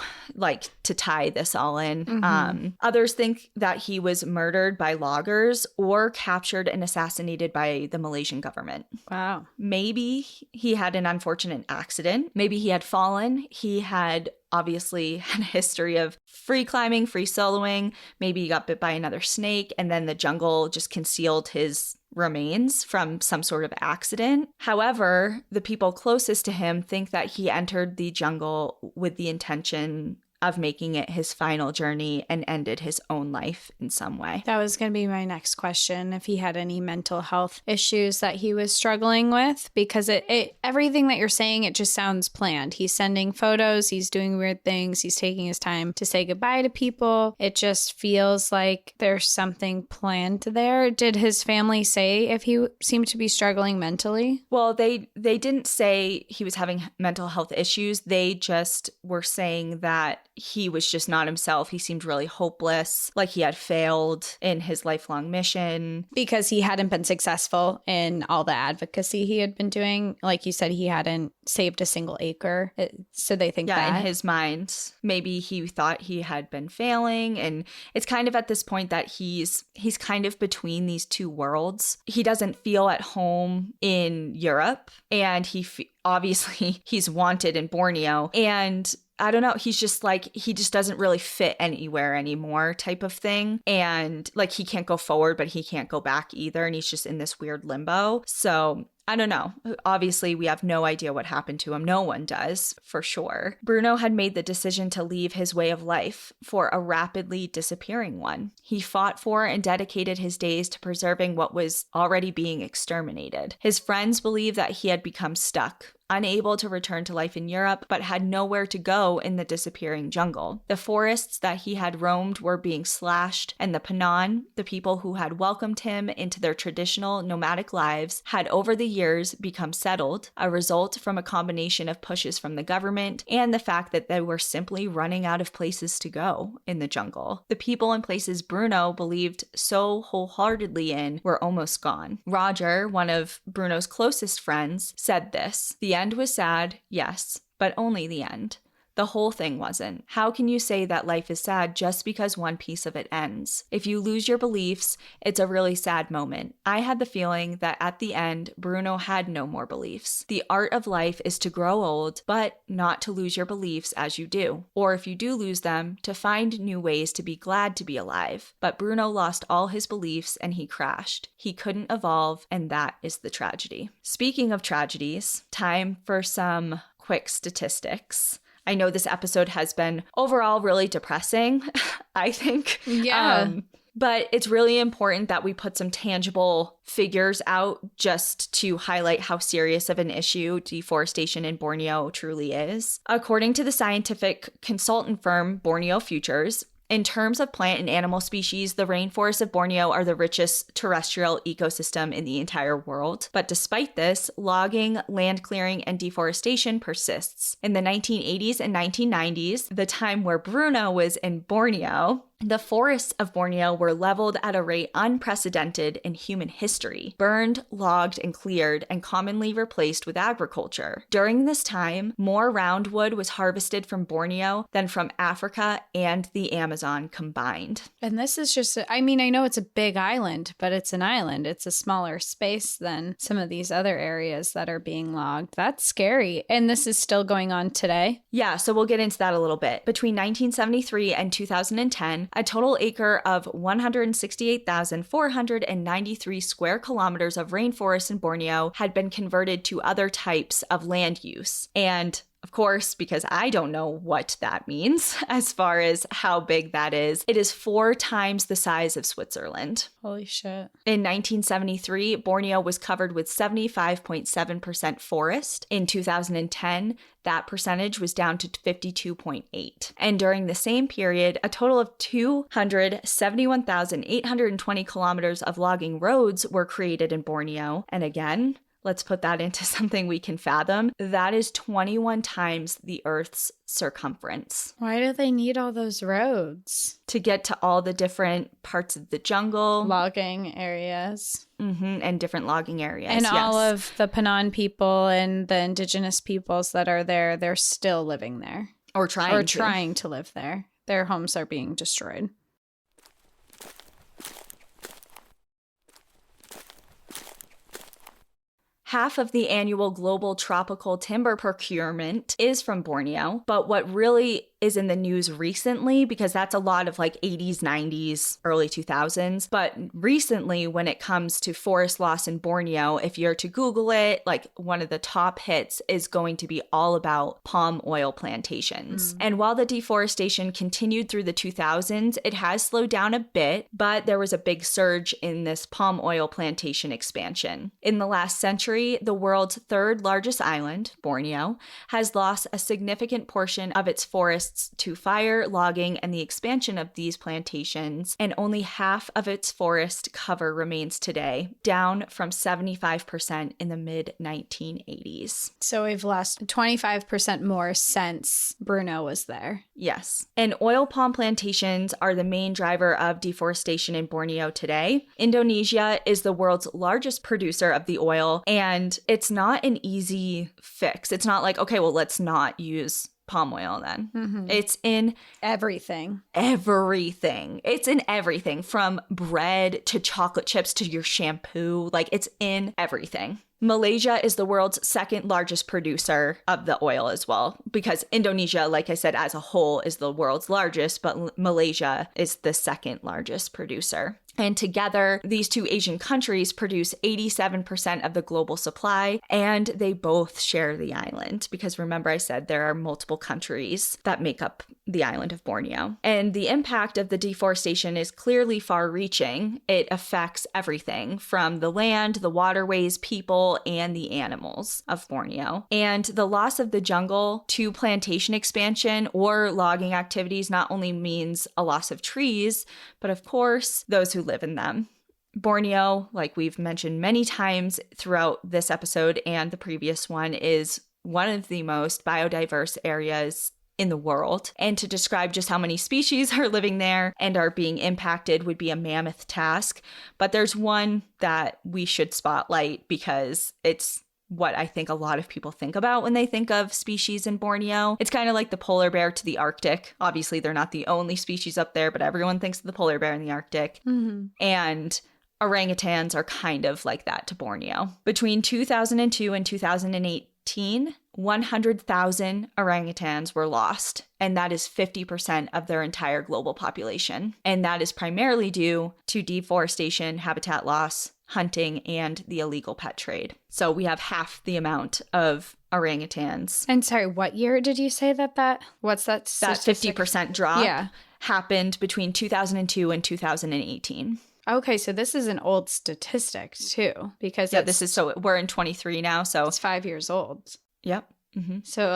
Speaker 1: to tie this all in.
Speaker 2: Mm-hmm.
Speaker 1: Others think that he was murdered by loggers or captured and assassinated by the Malaysian government.
Speaker 2: Wow.
Speaker 1: Maybe he had an unfortunate accident. Maybe he had fallen. He had obviously had a history of free climbing, free soloing. Maybe he got bit by another snake, and then the jungle just concealed his remains from some sort of accident. However, the people closest to him think that he entered the jungle with the intention of making it his final journey and ended his own life in some way.
Speaker 2: That was going to be my next question, if he had any mental health issues that he was struggling with, because everything that you're saying, it just sounds planned. He's sending photos, he's doing weird things, he's taking his time to say goodbye to people. It just feels like there's something planned there. Did his family say if he seemed to be struggling mentally?
Speaker 1: Well, they didn't say he was having mental health issues. They just were saying that he was just not himself. He seemed really hopeless, like he had failed in his lifelong mission.
Speaker 2: Because he hadn't been successful in all the advocacy he had been doing. Like you said, he hadn't saved a single acre. So they think that.
Speaker 1: Yeah, in his mind, maybe he thought he had been failing. And it's kind of at this point that he's kind of between these two worlds. He doesn't feel at home in Europe, and obviously he's wanted in Borneo. And I don't know, he's just like, he just doesn't really fit anywhere anymore type of thing. And like, he can't go forward, but he can't go back either. And he's just in this weird limbo. So I don't know. Obviously, we have no idea what happened to him. No one does, for sure. Bruno had made the decision to leave his way of life for a rapidly disappearing one. He fought for and dedicated his days to preserving what was already being exterminated. His friends believe that he had become stuck, unable to return to life in Europe, but had nowhere to go in the disappearing jungle. The forests that he had roamed were being slashed, and the Panan, the people who had welcomed him into their traditional nomadic lives, had over the years become settled, a result from a combination of pushes from the government and the fact that they were simply running out of places to go in the jungle. The people and places Bruno believed so wholeheartedly in were almost gone. Roger, one of Bruno's closest friends, said this: "The end was sad, yes, but only the end. The whole thing wasn't. How can you say that life is sad just because one piece of it ends? If you lose your beliefs, it's a really sad moment. I had the feeling that at the end, Bruno had no more beliefs. The art of life is to grow old, but not to lose your beliefs as you do. Or if you do lose them, to find new ways to be glad to be alive. But Bruno lost all his beliefs and he crashed. He couldn't evolve, and that is the tragedy." Speaking of tragedies, time for some quick statistics. I know this episode has been overall really depressing, I think.
Speaker 2: Yeah.
Speaker 1: But it's really important that we put some tangible figures out just to highlight how serious of an issue deforestation in Borneo truly is. According to the scientific consultant firm Borneo Futures, in terms of plant and animal species, the rainforests of Borneo are the richest terrestrial ecosystem in the entire world. But despite this, logging, land clearing, and deforestation persists. In the 1980s and 1990s, the time where Bruno was in Borneo, the forests of Borneo were leveled at a rate unprecedented in human history, burned, logged, and cleared, and commonly replaced with agriculture. During this time, more roundwood was harvested from Borneo than from Africa and the Amazon combined.
Speaker 2: And this is just, I know it's a big island, but it's an island. It's a smaller space than some of these other areas that are being logged. That's scary. And this is still going on today?
Speaker 1: Yeah, so we'll get into that a little bit. Between 1973 and 2010, a total acre of 168,493 square kilometers of rainforest in Borneo had been converted to other types of land use. And of course, because I don't know what that means as far as how big that is, it is 4 times the size of Switzerland.
Speaker 2: Holy shit. In
Speaker 1: 1973, Borneo was covered with 75.7% forest. In 2010, that percentage was down to 52.8. And during the same period, a total of 271,820 kilometers of logging roads were created in Borneo. And again, let's put that into something we can fathom. That is 21 times the Earth's circumference.
Speaker 2: Why do they need all those roads?
Speaker 1: To get to all the different parts of the jungle.
Speaker 2: Logging areas.
Speaker 1: And different logging areas.
Speaker 2: And all of the Panan people and the indigenous peoples that are there, they're still living there.
Speaker 1: Or
Speaker 2: trying to live there. Their homes are being destroyed.
Speaker 1: Half of the annual global tropical timber procurement is from Borneo, but what really is in the news recently, because that's a lot of like 80s, 90s, early 2000s. But recently, when it comes to forest loss in Borneo, if you're to Google it, like one of the top hits is going to be all about palm oil plantations. And while the deforestation continued through the 2000s, it has slowed down a bit, but there was a big surge in this palm oil plantation expansion. In the last century, the world's 3rd largest island, Borneo, has lost a significant portion of its forests rainforests to fire, logging, and the expansion of these plantations, and only half of its forest cover remains today, down from 75% in the mid-1980s.
Speaker 2: So we've lost 25% more since Bruno was there.
Speaker 1: Yes. And oil palm plantations are the main driver of deforestation in Borneo today. Indonesia is the world's largest producer of the oil, and it's not an easy fix. It's not like, okay, well, let's not use palm oil then. It's in
Speaker 2: everything.
Speaker 1: It's in everything, from bread to chocolate chips to your shampoo. Like, it's in everything. Malaysia is the world's second largest producer of the oil as well, because Indonesia, like I said, as a whole is the world's largest, but Malaysia is the second largest producer. And together, these two Asian countries produce 87% of the global supply, and they both share the island, because remember I said there are multiple countries that make up the island of Borneo. And the impact of the deforestation is clearly far-reaching. It affects everything from the land, the waterways, people, and the animals of Borneo. And the loss of the jungle to plantation expansion or logging activities not only means a loss of trees, but of course, those who live in them. Borneo, like we've mentioned many times throughout this episode and the previous one, is one of the most biodiverse areas in the world. And to describe just how many species are living there and are being impacted would be a mammoth task. But there's one that we should spotlight because it's what I think a lot of people think about when they think of species in Borneo. It's kind of like the polar bear to the Arctic. Obviously, they're not the only species up there, but everyone thinks of the polar bear in the Arctic. And orangutans are kind of like that to Borneo. Between 2002 and 2018, 100,000 orangutans were lost, and that is 50% of their entire global population. And that is primarily due to deforestation, habitat loss, hunting, and the illegal pet trade. So we have half the amount of orangutans.
Speaker 2: And sorry, what year did you say that? What's that statistic?
Speaker 1: That 50% drop happened between 2002 and 2018.
Speaker 2: Okay, so this is an old statistic too, because
Speaker 1: we're in 23 now, so
Speaker 2: it's 5 years old.
Speaker 1: Yep.
Speaker 2: So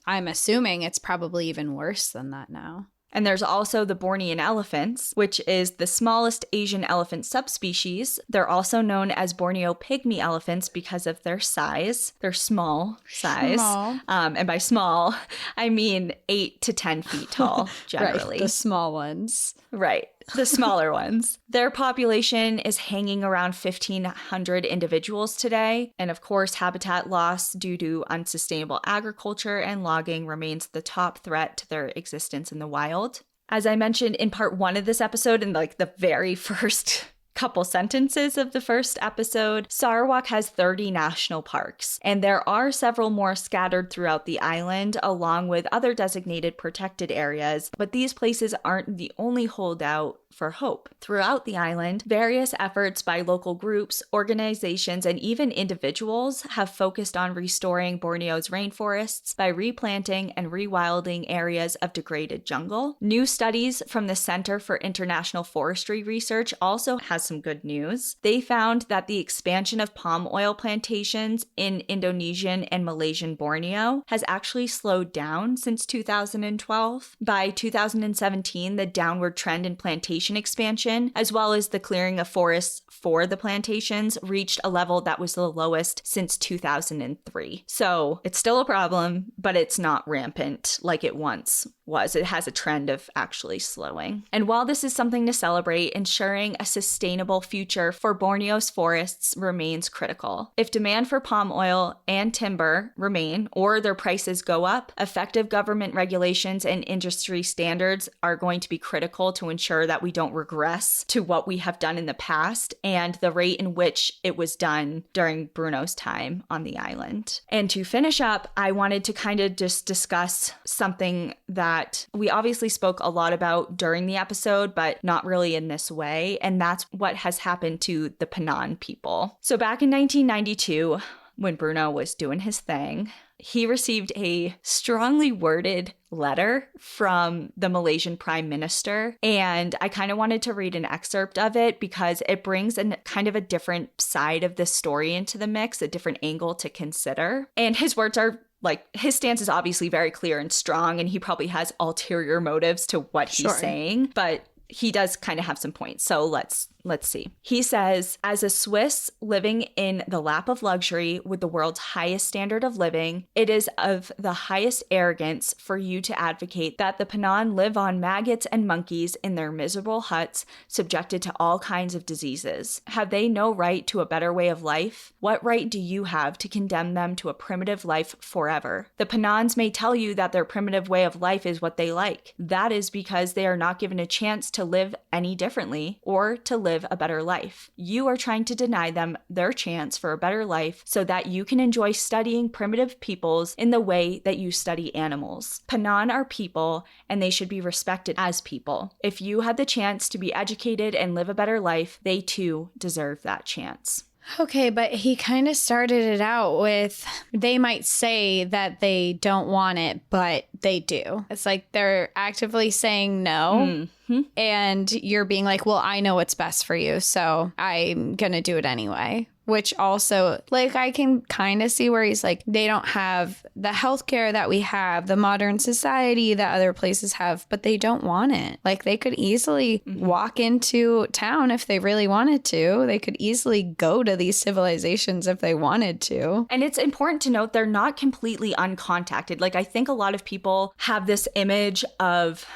Speaker 2: I'm assuming it's probably even worse than that now.
Speaker 1: And there's also the Bornean elephants, which is the smallest Asian elephant subspecies. They're also known as Borneo pygmy elephants because of their size. They're small size. And by small, I mean 8 to 10 feet tall, generally.
Speaker 2: Right, the small ones.
Speaker 1: Right. The smaller ones. Their population is hanging around 1,500 individuals today. And of course, habitat loss due to unsustainable agriculture and logging remains the top threat to their existence in the wild. As I mentioned in part 1 of this episode, in like the very first couple sentences of the first episode, Sarawak has 30 national parks, and there are several more scattered throughout the island, along with other designated protected areas, but these places aren't the only holdout for hope. Throughout the island, various efforts by local groups, organizations, and even individuals have focused on restoring Borneo's rainforests by replanting and rewilding areas of degraded jungle. New studies from the Center for International Forestry Research also has some good news. They found that the expansion of palm oil plantations in Indonesian and Malaysian Borneo has actually slowed down since 2012. By 2017, the downward trend in plantation expansion, as well as the clearing of forests for the plantations, reached a level that was the lowest since 2003. So it's still a problem, but it's not rampant like it once was. It has a trend of actually slowing. And while this is something to celebrate, ensuring a sustainable future for Borneo's forests remains critical. If demand for palm oil and timber remain, or their prices go up, effective government regulations and industry standards are going to be critical to ensure that we don't regress to what we have done in the past and the rate in which it was done during Bruno's time on the island. And to finish up, I wanted to kind of just discuss something that we obviously spoke a lot about during the episode, but not really in this way, and that's what has happened to the Penan people. So back in 1992, when Bruno was doing his thing, he received a strongly worded letter from the Malaysian Prime Minister, and I kind of wanted to read an excerpt of it because it brings a kind of a different side of the story into the mix, a different angle to consider. And his words are like his stance is obviously very clear and strong, and he probably has ulterior motives to what he's saying, but he does kind of have some points. So let's see. He says, as a Swiss living in the lap of luxury with the world's highest standard of living, it is of the highest arrogance for you to advocate that the Panan live on maggots and monkeys in their miserable huts, subjected to all kinds of diseases. Have they no right to a better way of life? What right do you have to condemn them to a primitive life forever? The Panans may tell you that their primitive way of life is what they like. That is because they are not given a chance to live any differently or to live a better life. You are trying to deny them their chance for a better life so that you can enjoy studying primitive peoples in the way that you study animals. Panan are people, and they should be respected as people. If you had the chance to be educated and live a better life, they too deserve that chance.
Speaker 2: Okay, but he kind of started it out with, they might say that they don't want it, but they do. It's like they're actively saying no. Mm-hmm. And you're being like, well, I know what's best for you, so I'm going to do it anyway. Which also, like, I can kind of see where he's like, they don't have the healthcare that we have, the modern society that other places have, but they don't want it. Like, they could easily walk into town if they really wanted to. They could easily go to these civilizations if they wanted to.
Speaker 1: And it's important to note they're not completely uncontacted. Like, I think a lot of people have this image of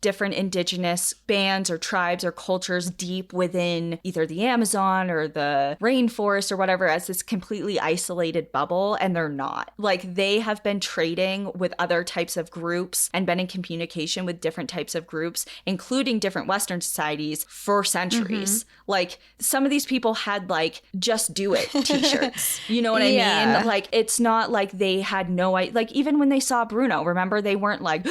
Speaker 1: different indigenous bands or tribes or cultures deep within either the Amazon or the rainforest or whatever as this completely isolated bubble, and they're not. Like, they have been trading with other types of groups and been in communication with different types of groups, including different Western societies, for centuries. Like, some of these people had, like, just do it t-shirts. You know what I mean? Like, it's not like they had no idea. Like, even when they saw Bruno, remember, they weren't like,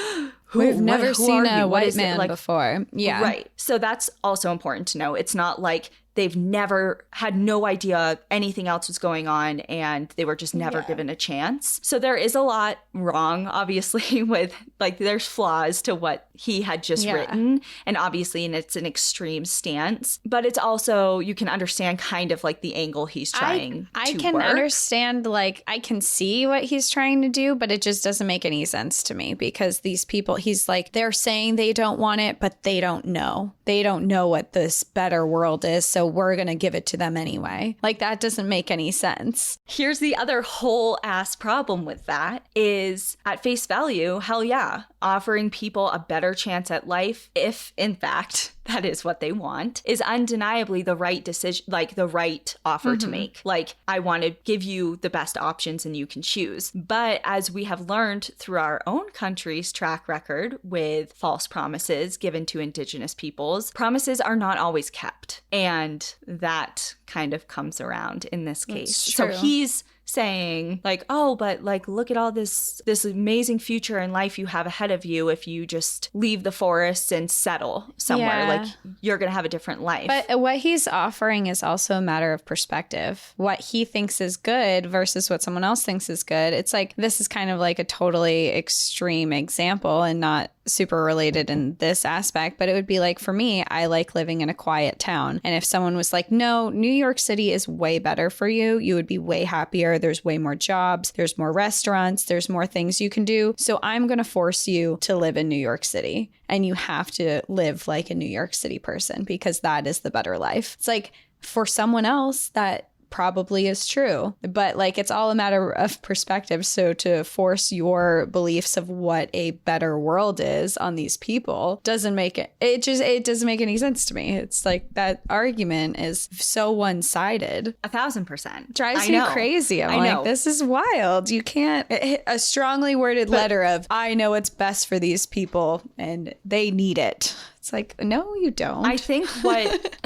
Speaker 2: we've never seen a white man like, before. Yeah.
Speaker 1: Right. So that's also important to know. It's not like they've never had no idea anything else was going on and they were just never given a chance. So there is a lot wrong, obviously, with, like, there's flaws to what he had just written. And obviously, and it's an extreme stance. But it's also, you can understand kind of like the angle he's trying
Speaker 2: I
Speaker 1: to
Speaker 2: can
Speaker 1: work.
Speaker 2: understand, like, I can see what he's trying to do, but it just doesn't make any sense to me because these people, he's like, they're saying they don't want it, but they don't know. They don't know what this better world is. So we're going to give it to them anyway. Like, that doesn't make any sense.
Speaker 1: Here's the other whole ass problem with that is, at face value, hell yeah, offering people a better chance at life, if in fact that is what they want, is undeniably the right decision, like the right offer to make. Like, I want to give you the best options and you can choose. But as we have learned through our own country's track record with false promises given to Indigenous peoples, promises are not always kept. And that kind of comes around in this case. So he's saying, like, oh, but, like, look at all this amazing future and life you have ahead of you if you just leave the forests and settle somewhere. Like, you're gonna have a different life.
Speaker 2: But what he's offering is also a matter of perspective. What he thinks is good versus what someone else thinks is good. It's like, this is kind of like a totally extreme example and not super related in this aspect, but it would be like, for me, I like living in a quiet town. And if someone was like, no, New York City is way better for you, you would be way happier. There's way more jobs. There's more restaurants. There's more things you can do. So I'm going to force you to live in New York City. And you have to live like a New York City person because that is the better life. It's like, for someone else, that probably is true, but, like, it's all a matter of perspective. So to force your beliefs of what a better world is on these people doesn't make it doesn't make any sense to me. It's like, that argument is so one-sided.
Speaker 1: 1,000%.
Speaker 2: Drives me crazy. I'm like, this is wild. You can't, a strongly worded letter of, I know what's best for these people and they need it. It's like, no, you don't.
Speaker 1: I think what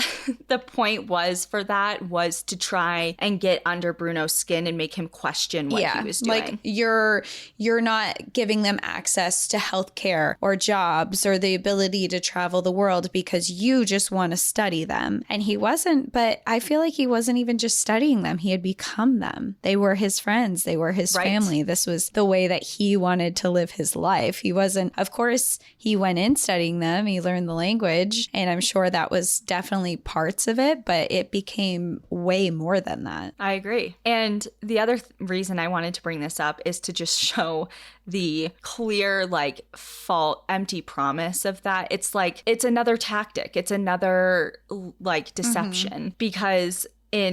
Speaker 1: the point was for that was to try and get under Bruno's skin and make him question what he was doing.
Speaker 2: Like, you're not giving them access to healthcare or jobs or the ability to travel the world because you just want to study them. And he wasn't, but I feel like he wasn't even just studying them. He had become them. They were his friends. They were his family. This was the way that he wanted to live his life. He wasn't, of course, he went in studying them. He learned the language. And I'm sure that was definitely parts of it, but it became way more than that.
Speaker 1: I agree. And the other reason I wanted to bring this up is to just show the clear, like, empty promise of that. It's like, it's another tactic. It's another, like, deception because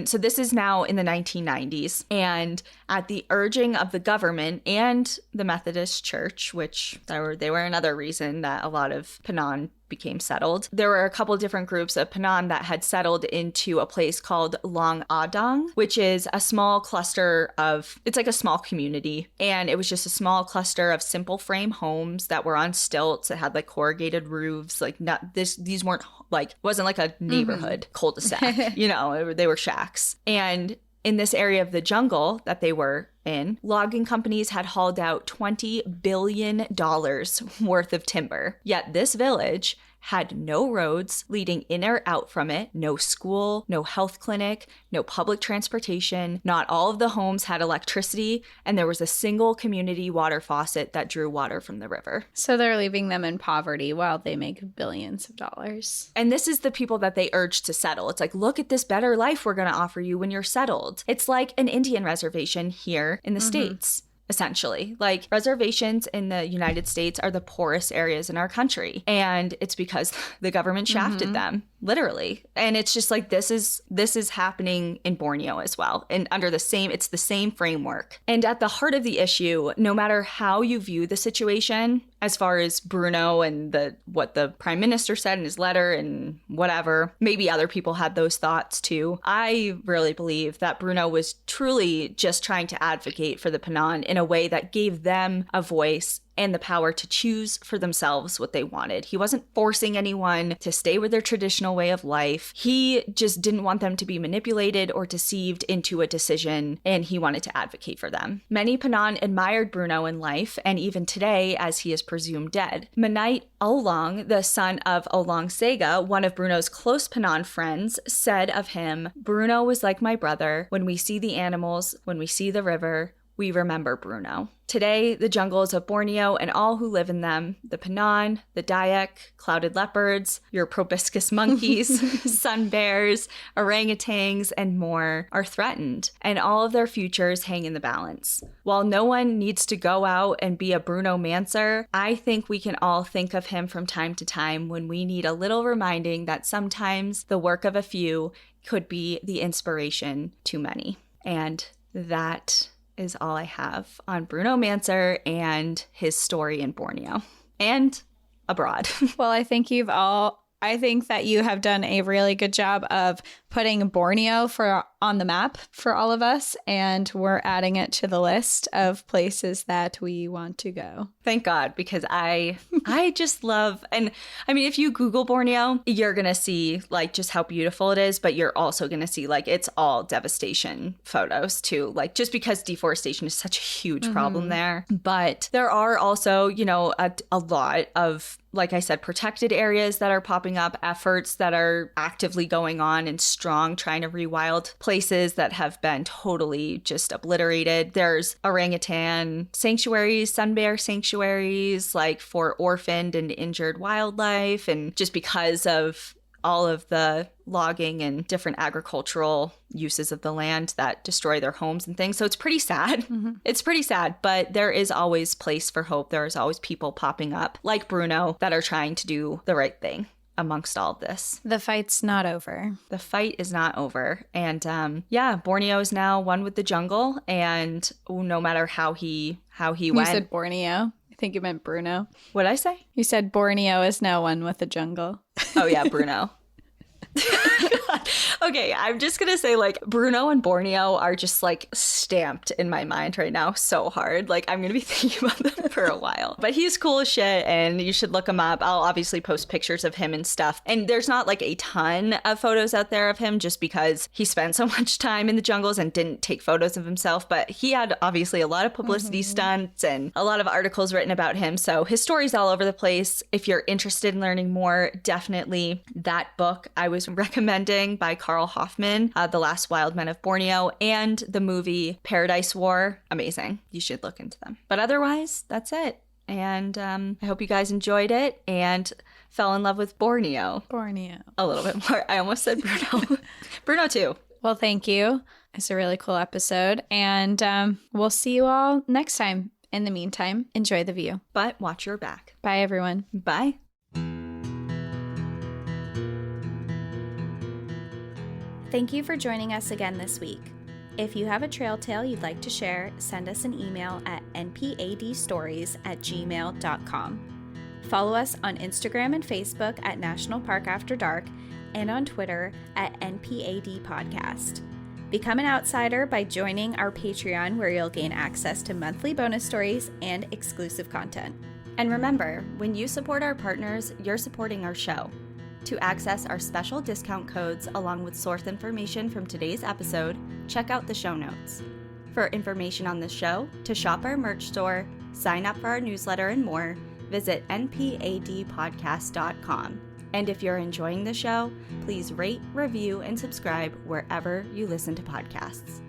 Speaker 1: so this is now in the 1990s, and at the urging of the government and the Methodist Church, which they were another reason that a lot of Penang became settled. There were a couple different groups of Penang that had settled into a place called Long Adang, which is a small cluster it's like a small community. And it was just a small cluster of simple frame homes that were on stilts. It had like corrugated roofs, like these weren't like, wasn't like a neighborhood cul-de-sac, they were shacks. And in this area of the jungle that they were in, logging companies had hauled out $20 billion worth of timber. Yet this village had no roads leading in or out from it, no school, no health clinic, no public transportation. Not all of the homes had electricity, and there was a single community water faucet that drew water from the river.
Speaker 2: So they're leaving them in poverty while they make billions of dollars.
Speaker 1: And this is the people that they urged to settle. It's like, look at this better life we're going to offer you when you're settled. It's like an Indian reservation here in the States. Essentially, like, reservations in the United States are the poorest areas in our country. And it's because the government shafted them, literally. And it's just like, this is happening in Borneo as well. And it's the same framework. And at the heart of the issue, no matter how you view the situation, as far as Bruno and what the prime minister said in his letter and whatever, maybe other people had those thoughts too. I really believe that Bruno was truly just trying to advocate for the Penang in a way that gave them a voice and the power to choose for themselves what they wanted. He wasn't forcing anyone to stay with their traditional way of life. He just didn't want them to be manipulated or deceived into a decision, and he wanted to advocate for them. Many Penang admired Bruno in life, and even today, as he is presumed dead. Manite Olong, the son of Olong Sega, one of Bruno's close Penang friends, said of him, "Bruno was like my brother. When we see the animals, when we see the river, we remember Bruno." Today, the jungles of Borneo and all who live in them, the Penang, the Dayak, clouded leopards, your proboscis monkeys, sun bears, orangutans, and more, are threatened, and all of their futures hang in the balance. While no one needs to go out and be a Bruno Manser, I think we can all think of him from time to time when we need a little reminding that sometimes the work of a few could be the inspiration to many. And that is all I have on Bruno Manser and his story in Borneo and abroad.
Speaker 2: Well, I think that you have done a really good job of putting Borneo on the map for all of us, and we're adding it to the list of places that we want to go.
Speaker 1: Thank God, because I just love, and I mean, if you Google Borneo, you're going to see like just how beautiful it is, but you're also going to see like it's all devastation photos too, like just because deforestation is such a huge problem there. But there are also, a lot of, like I said, protected areas that are popping up, efforts that are actively going on and strong, trying to rewild places that have been totally just obliterated. There's orangutan sanctuaries, sun bear sanctuaries, like for orphaned and injured wildlife. And just because of all of the logging and different agricultural uses of the land that destroy their homes and things. So it's pretty sad. It's pretty sad, but there is always place for hope. There is always people popping up like Bruno that are trying to do the right thing amongst all of this.
Speaker 2: The fight's not over.
Speaker 1: The fight is not over. And Borneo is now one with the jungle. And no matter how he went.
Speaker 2: You said Borneo. I think you meant Bruno.
Speaker 1: What'd I say?
Speaker 2: You said Borneo is now one with the jungle.
Speaker 1: Oh yeah, Bruno. Okay, I'm just gonna say like Bruno and Borneo are just like stamped in my mind right now so hard. Like I'm gonna be thinking about them for a while. But he's cool as shit and you should look him up. I'll obviously post pictures of him and stuff. And there's not like a ton of photos out there of him just because he spent so much time in the jungles and didn't take photos of himself. But he had obviously a lot of publicity stunts and a lot of articles written about him. So his story's all over the place. If you're interested in learning more, definitely that book I was recommending by Carl Hoffman, The Last Wild Men of Borneo, and the movie Paradise War. Amazing. You should look into them. But otherwise, that's it. And I hope you guys enjoyed it and fell in love with Borneo.
Speaker 2: Borneo.
Speaker 1: A little bit more. I almost said Bruno. Bruno too.
Speaker 2: Well, thank you. It's a really cool episode. And we'll see you all next time. In the meantime, enjoy the view.
Speaker 1: But watch your back.
Speaker 2: Bye, everyone.
Speaker 1: Bye.
Speaker 3: Thank you for joining us again this week. If you have a trail tale you'd like to share, send us an email at npadstories@gmail.com. Follow us on Instagram and Facebook at National Park After Dark and on Twitter at NPAD Podcast. Become an outsider by joining our Patreon, where you'll gain access to monthly bonus stories and exclusive content.
Speaker 1: And remember, when you support our partners, you're supporting our show. To access our special discount codes along with source information from today's episode, check out the show notes. For information on the show, to shop our merch store, sign up for our newsletter, and more, visit npadpodcast.com. And if you're enjoying the show, please rate, review, and subscribe wherever you listen to podcasts.